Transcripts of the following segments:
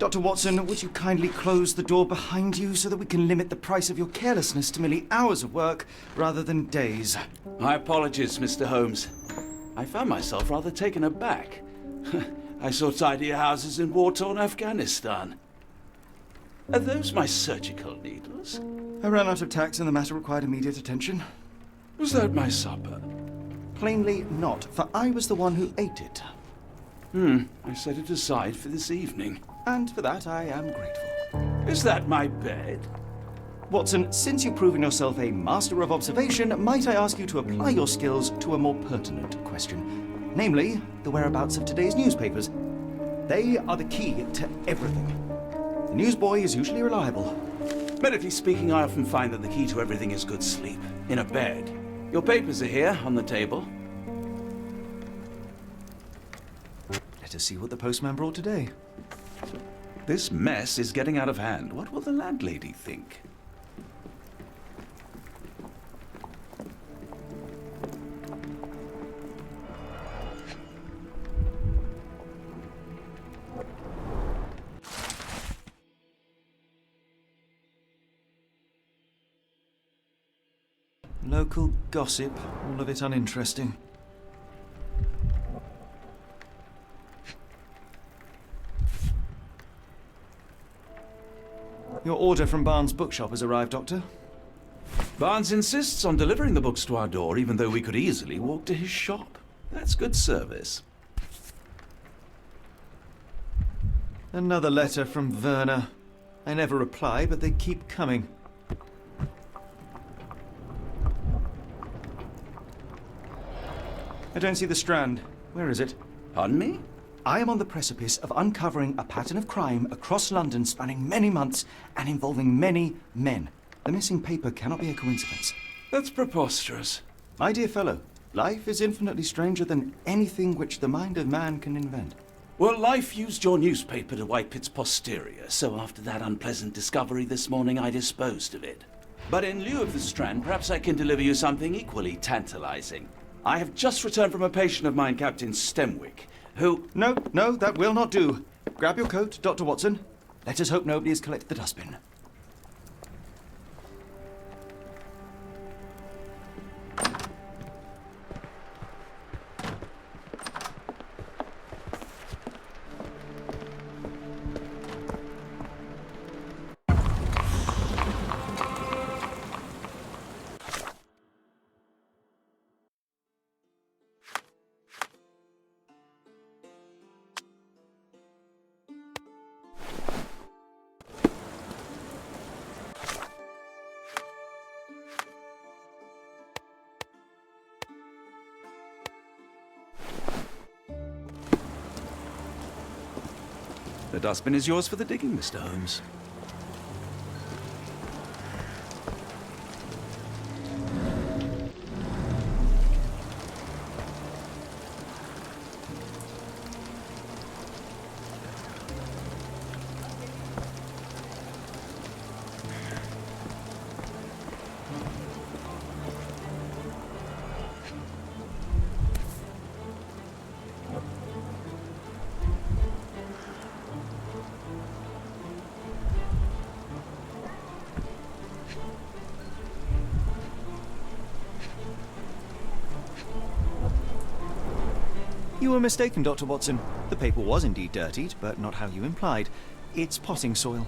Dr. Watson, would you kindly close the door behind you so that we can limit the price of your carelessness to merely hours of work rather than days? My apologies, Mr. Holmes. I found myself rather taken aback. I saw tidier houses in war-torn Afghanistan. Are those my surgical needles? I ran out of tacks and the matter required immediate attention. Was that my supper? Plainly not, for I was the one who ate it. I set it aside for this evening. And for that I am grateful. Is that my bed? Watson, since you've proven yourself a master of observation, might I ask you to apply your skills to a more pertinent question? Namely, the whereabouts of today's newspapers. They are the key to everything. The newsboy is usually reliable. Medically speaking, I often find that the key to everything is good sleep. In a bed. Your papers are here, on the table. Let us see what the postman brought today. This mess is getting out of hand. What will the landlady think? Local gossip, all of it uninteresting. Your order from Barnes' bookshop has arrived, Doctor. Barnes insists on delivering the books to our door, even though we could easily walk to his shop. That's good service. Another letter from Werner. I never reply, but they keep coming. I don't see the Strand. Where is it? Pardon me? I am on the precipice of uncovering a pattern of crime across London spanning many months and involving many men. The missing paper cannot be a coincidence. That's preposterous. My dear fellow, life is infinitely stranger than anything which the mind of man can invent. Well, life used your newspaper to wipe its posterior, so after that unpleasant discovery this morning, I disposed of it. But in lieu of the Strand, perhaps I can deliver you something equally tantalizing. I have just returned from a patient of mine, Captain Stemwick, who... No, that will not do. Grab your coat, Dr. Watson. Let us hope nobody has collected the dustbin. The dustbin is yours for the digging, Mr. Holmes. You were mistaken, Dr. Watson. The paper was indeed dirtied, but not how you implied. It's potting soil.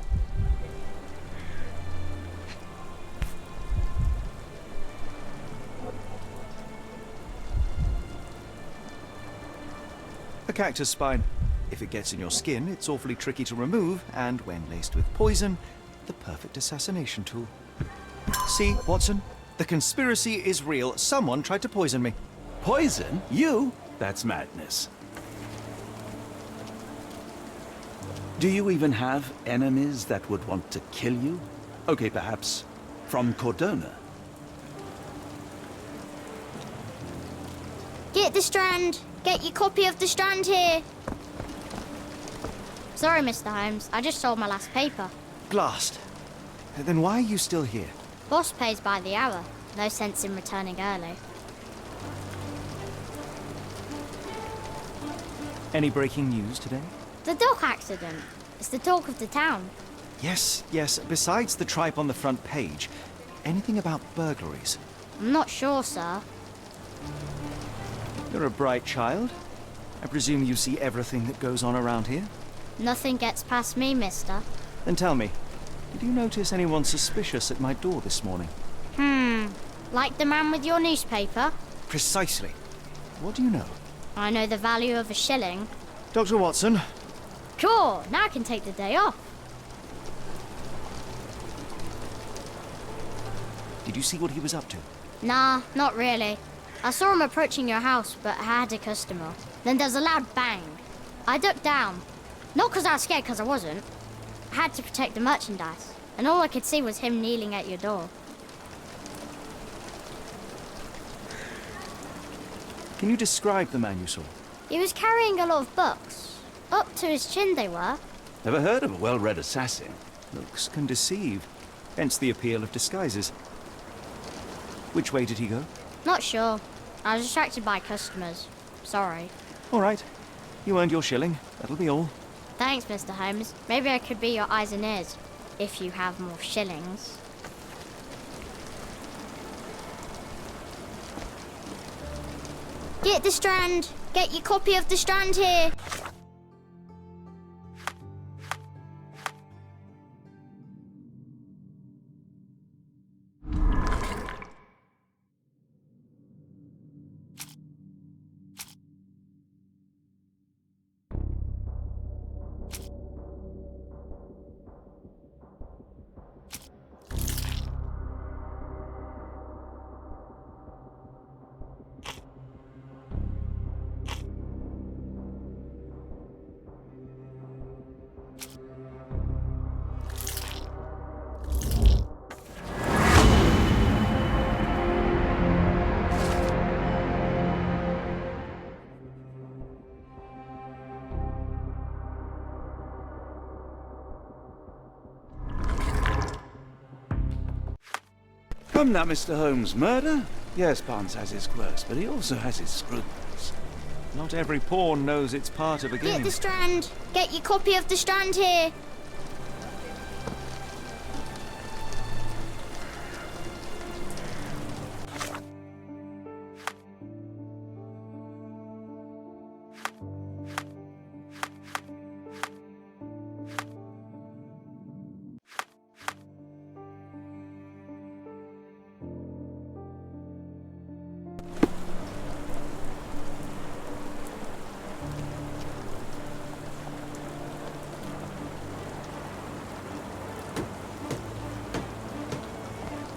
A cactus spine. If it gets in your skin, it's awfully tricky to remove, and when laced with poison, the perfect assassination tool. See, Watson? The conspiracy is real. Someone tried to poison me. Poison? You? That's madness. Do you even have enemies that would want to kill you? Okay, perhaps from Cordona. Get the Strand! Get your copy of the Strand here! Sorry, Mr. Holmes. I just sold my last paper. Blast. Then why are you still here? Boss pays by the hour. No sense in returning early. Any breaking news today? The dock accident. It's the talk of the town. Yes, yes. Besides the tripe on the front page, anything about burglaries? I'm not sure, sir. You're a bright child. I presume you see everything that goes on around here? Nothing gets past me, mister. Then tell me, did you notice anyone suspicious at my door this morning? Like the man with your newspaper? Precisely. What do you know? I know the value of a shilling. Dr. Watson? Sure, now I can take the day off. Did you see what he was up to? Nah, not really. I saw him approaching your house, but I had a customer. Then there's a loud bang. I ducked down. Not because I was scared, because I wasn't. I had to protect the merchandise, and all I could see was him kneeling at your door. Can you describe the man you saw? He was carrying a lot of books. Up to his chin they were. Never heard of a well-read assassin. Looks can deceive, hence the appeal of disguises. Which way did he go? Not sure. I was distracted by customers. Sorry. All right. You earned your shilling. That'll be all. Thanks, Mr. Holmes. Maybe I could be your eyes and ears, if you have more shillings. Get the Strand! Get your copy of the Strand here! Come now, Mr. Holmes. Murder? Yes, Barnes has his quirks, but he also has his scruples. Not every pawn knows it's part of a game. Get the Strand! Get your copy of the Strand here!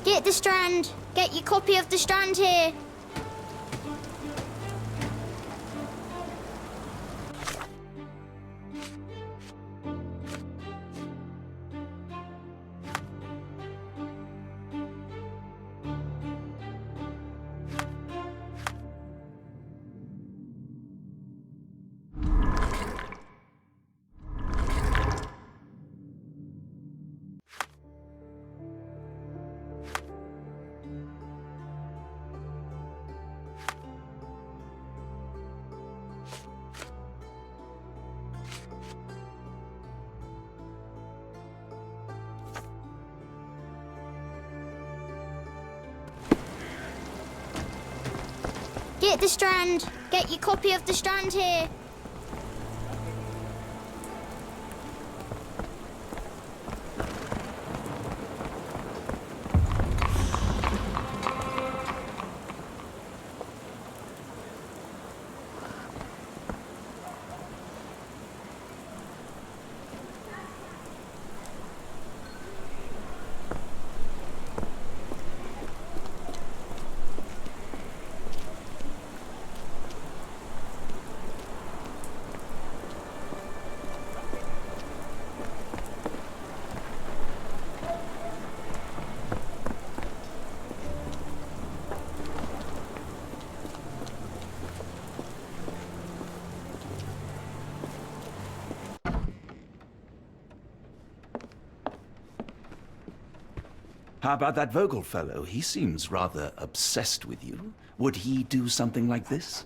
Get the Strand! Get your copy of the Strand here! Get the Strand! Get your copy of the Strand here! How about that Vogel fellow? He seems rather obsessed with you. Would he do something like this?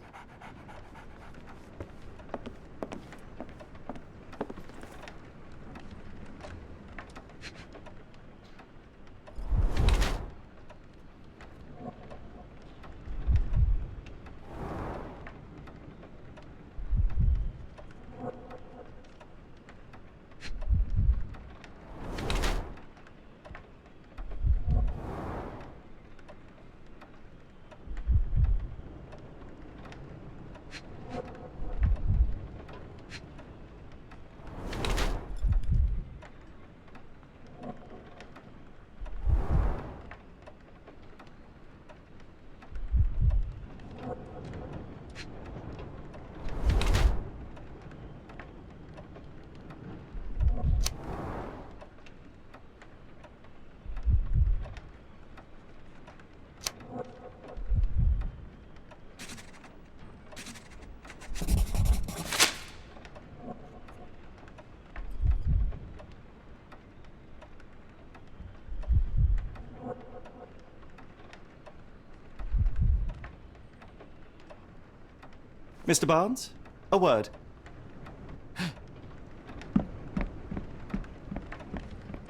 Mr. Barnes, a word.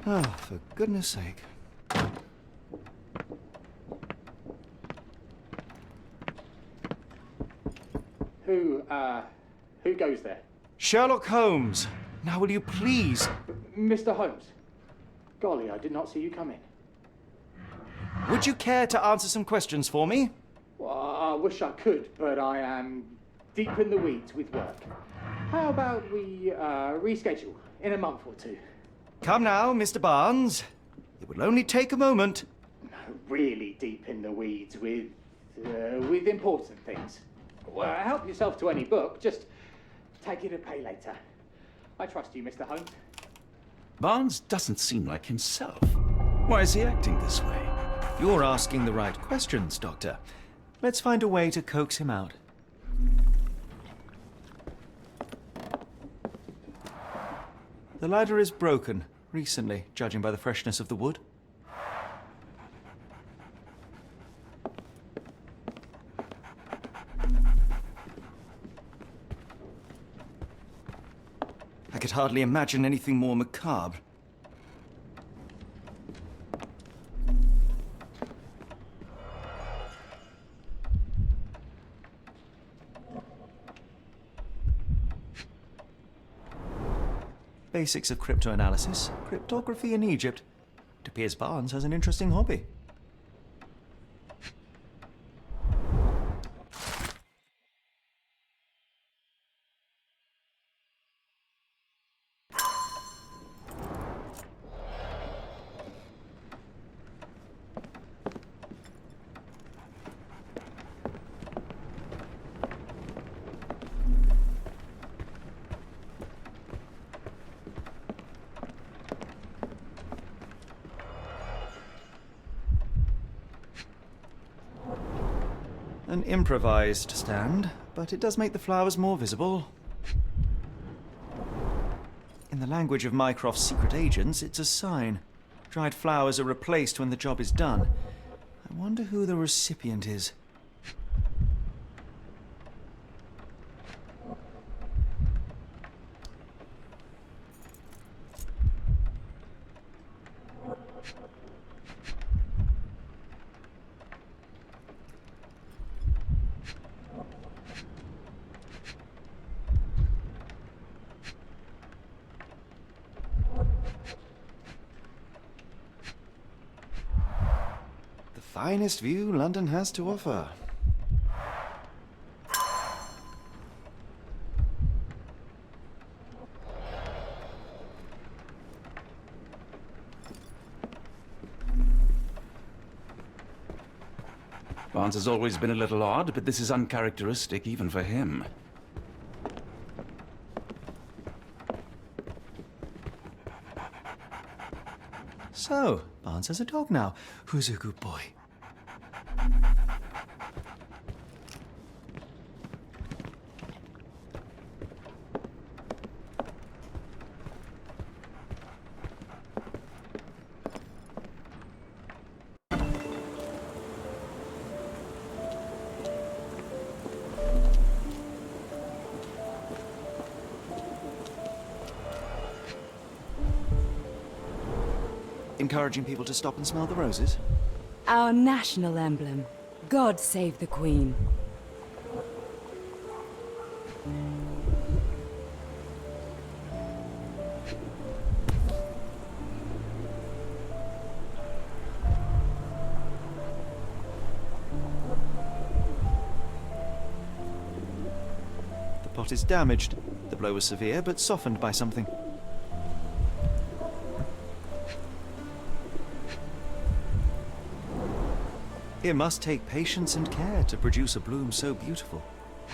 Oh, for goodness sake. Who goes there? Sherlock Holmes. Now will you please... Mr. Holmes. Golly, I did not see you come in. Would you care to answer some questions for me? Well, I wish I could, but I am deep in the weeds with work. How about we reschedule in a month or two? Come now, Mr. Barnes. It will only take a moment. Really deep in the weeds with important things. Well, help yourself to any book. Just take it and pay later. I trust you, Mr. Holmes. Barnes doesn't seem like himself. Why is he acting this way? You're asking the right questions, Doctor. Let's find a way to coax him out. The ladder is broken, recently, judging by the freshness of the wood. I could hardly imagine anything more macabre. Basics of cryptoanalysis, cryptography in Egypt. It appears Barnes has an interesting hobby. An improvised stand, but it does make the flowers more visible. In the language of Mycroft's secret agents, it's a sign. Dried flowers are replaced when the job is done. I wonder who the recipient is. Finest view London has to offer. Barnes has always been a little odd, but this is uncharacteristic even for him. So, Barnes has a dog now. Who's a good boy? Encouraging people to stop and smell the roses? Our national emblem. God save the Queen. The pot is damaged. The blow was severe, but softened by something. It must take patience and care to produce a bloom so beautiful.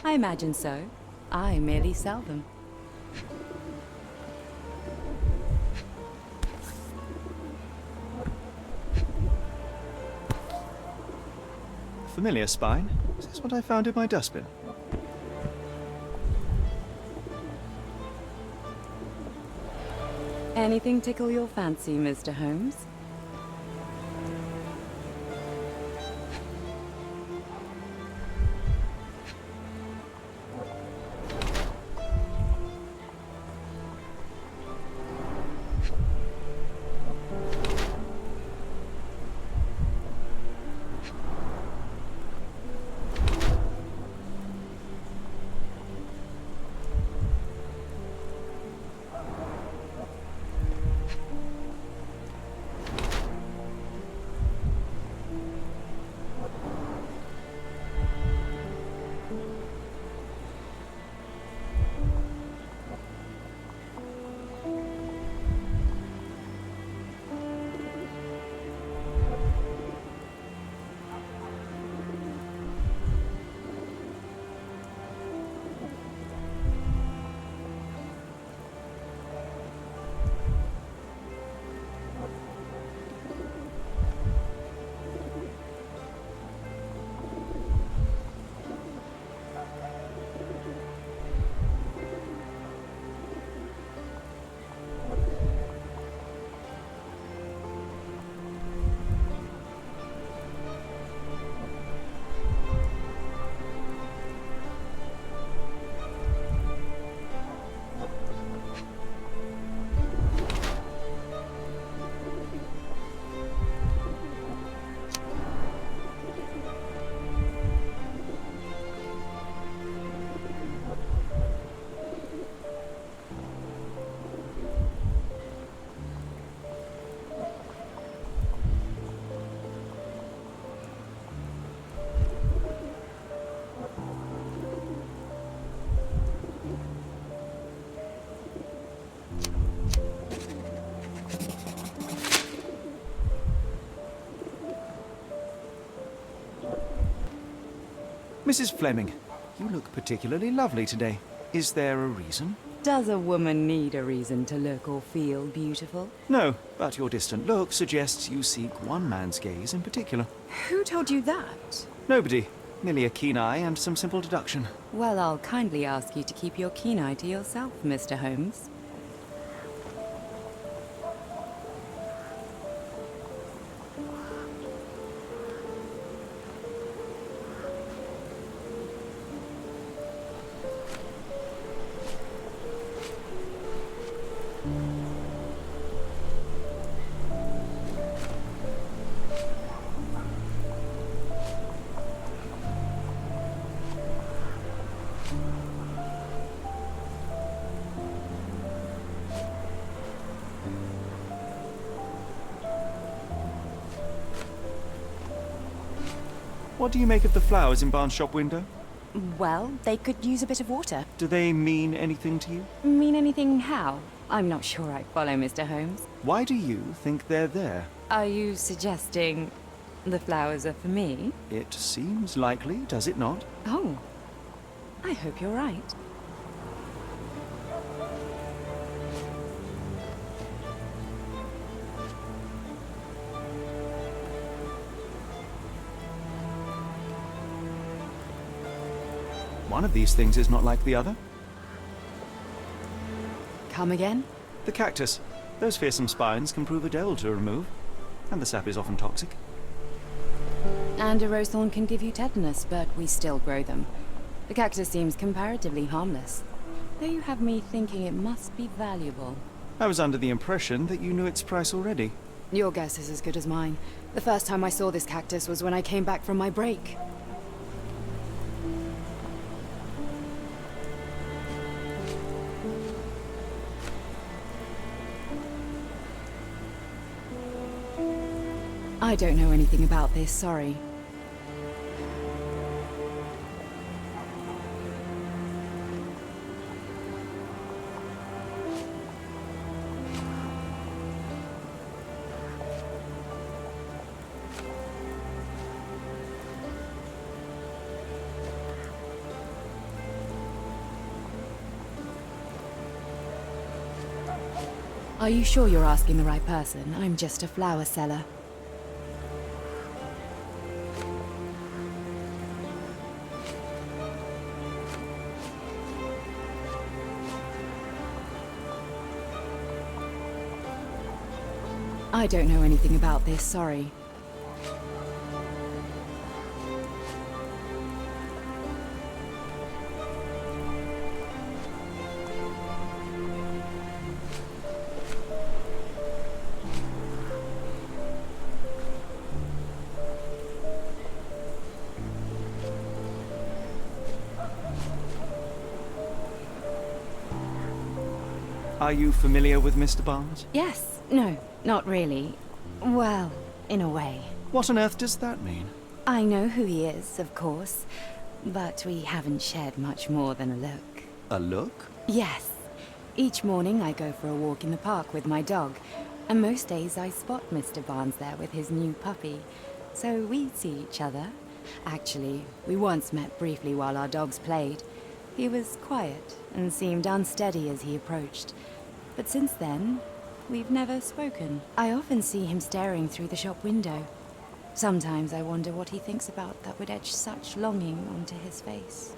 I imagine so. I merely sell them. Familiar spine? Is this what I found in my dustbin? Anything tickle your fancy, Mr. Holmes? Mrs. Fleming, you look particularly lovely today. Is there a reason? Does a woman need a reason to look or feel beautiful? No, but your distant look suggests you seek one man's gaze in particular. Who told you that? Nobody. Merely a keen eye and some simple deduction. Well, I'll kindly ask you to keep your keen eye to yourself, Mr. Holmes. What do you make of the flowers in Barnes' shop window? Well, they could use a bit of water. Do they mean anything to you? Mean anything how? I'm not sure I follow, Mr. Holmes. Why do you think they're there? Are you suggesting the flowers are for me? It seems likely, does it not? Oh, I hope you're right. One of these things is not like the other. Come again? The cactus. Those fearsome spines can prove a devil to remove, and the sap is often toxic. And a rose thorn can give you tetanus, but we still grow them. The cactus seems comparatively harmless, though you have me thinking it must be valuable. I was under the impression that you knew its price already. Your guess is as good as mine. The first time I saw this cactus was when I came back from my break. I don't know anything about this, sorry. Are you sure you're asking the right person? I'm just a flower seller. I don't know anything about this, sorry. Are you familiar with Mr. Barnes? Yes. No, not really. Well, in a way. What on earth does that mean? I know who he is, of course, but we haven't shared much more than a look. A look? Yes. Each morning I go for a walk in the park with my dog, and most days I spot Mr. Barnes there with his new puppy, so we see each other. Actually, we once met briefly while our dogs played. He was quiet and seemed unsteady as he approached, but since then, we've never spoken. I often see him staring through the shop window. Sometimes I wonder what he thinks about that would etch such longing onto his face.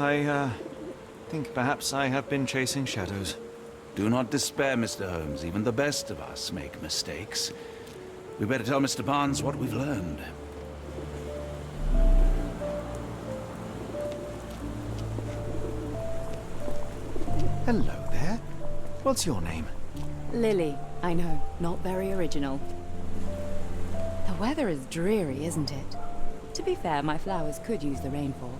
I think perhaps I have been chasing shadows. Do not despair, Mr. Holmes. Even the best of us make mistakes. We better tell Mr. Barnes what we've learned. Hello there. What's your name? Lily. I know, not very original. The weather is dreary, isn't it? To be fair, my flowers could use the rainfall.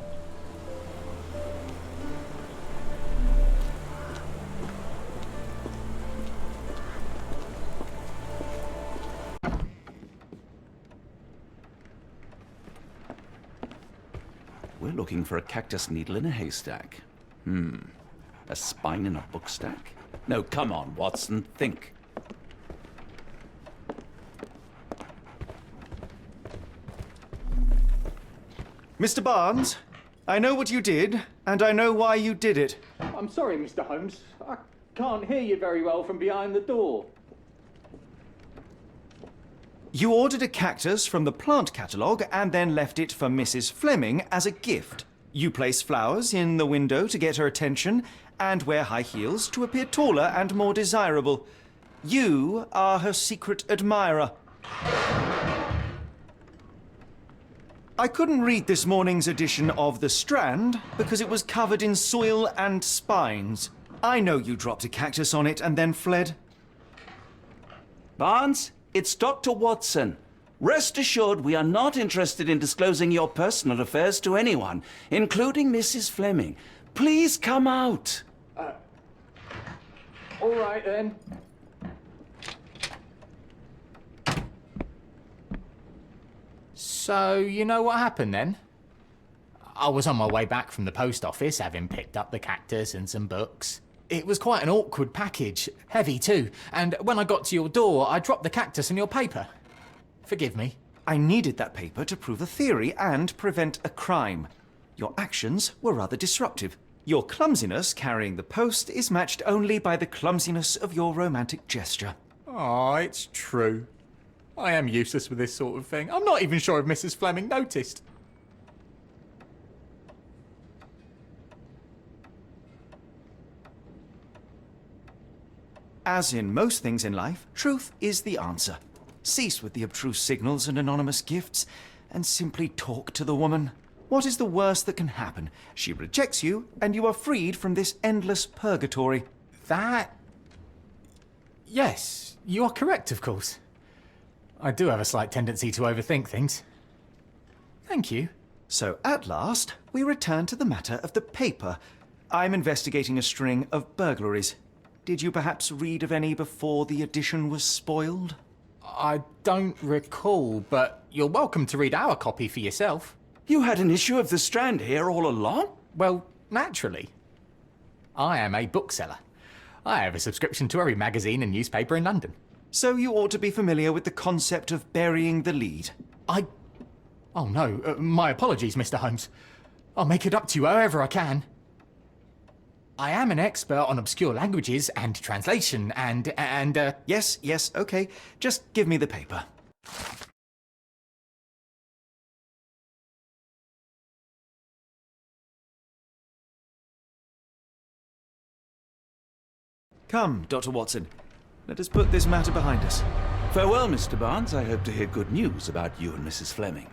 We're looking for a cactus needle in a haystack. A spine in a book stack? No, come on, Watson, think. Mr. Barnes, I know what you did, and I know why you did it. I'm sorry, Mr. Holmes. I can't hear you very well from behind the door. You ordered a cactus from the plant catalogue and then left it for Mrs. Fleming as a gift. You place flowers in the window to get her attention and wear high heels to appear taller and more desirable. You are her secret admirer. I couldn't read this morning's edition of The Strand because it was covered in soil and spines. I know you dropped a cactus on it and then fled. Barnes, it's Dr. Watson. Rest assured we are not interested in disclosing your personal affairs to anyone, including Mrs. Fleming. Please come out. All right, then. So, you know what happened then? I was on my way back from the post office, having picked up the cactus and some books. It was quite an awkward package, heavy too, and when I got to your door, I dropped the cactus in your paper. Forgive me. I needed that paper to prove a theory and prevent a crime. Your actions were rather disruptive. Your clumsiness carrying the post is matched only by the clumsiness of your romantic gesture. Oh, it's true. I am useless with this sort of thing. I'm not even sure if Mrs. Fleming noticed. As in most things in life, truth is the answer. Cease with the abstruse signals and anonymous gifts, and simply talk to the woman. What is the worst that can happen? She rejects you, and you are freed from this endless purgatory. That... Yes, you are correct, of course. I do have a slight tendency to overthink things. Thank you. So, at last, we return to the matter of the paper. I'm investigating a string of burglaries. Did you perhaps read of any before the edition was spoiled? I don't recall, but you're welcome to read our copy for yourself. You had an issue of The Strand here all along? Well, naturally. I am a bookseller. I have a subscription to every magazine and newspaper in London. So you ought to be familiar with the concept of burying the lead. Oh no, my apologies, Mr. Holmes. I'll make it up to you however I can. I am an expert on obscure languages and translation and Yes, okay. Just give me the paper. Come, Dr. Watson. Let us put this matter behind us. Farewell, Mr. Barnes. I hope to hear good news about you and Mrs. Fleming.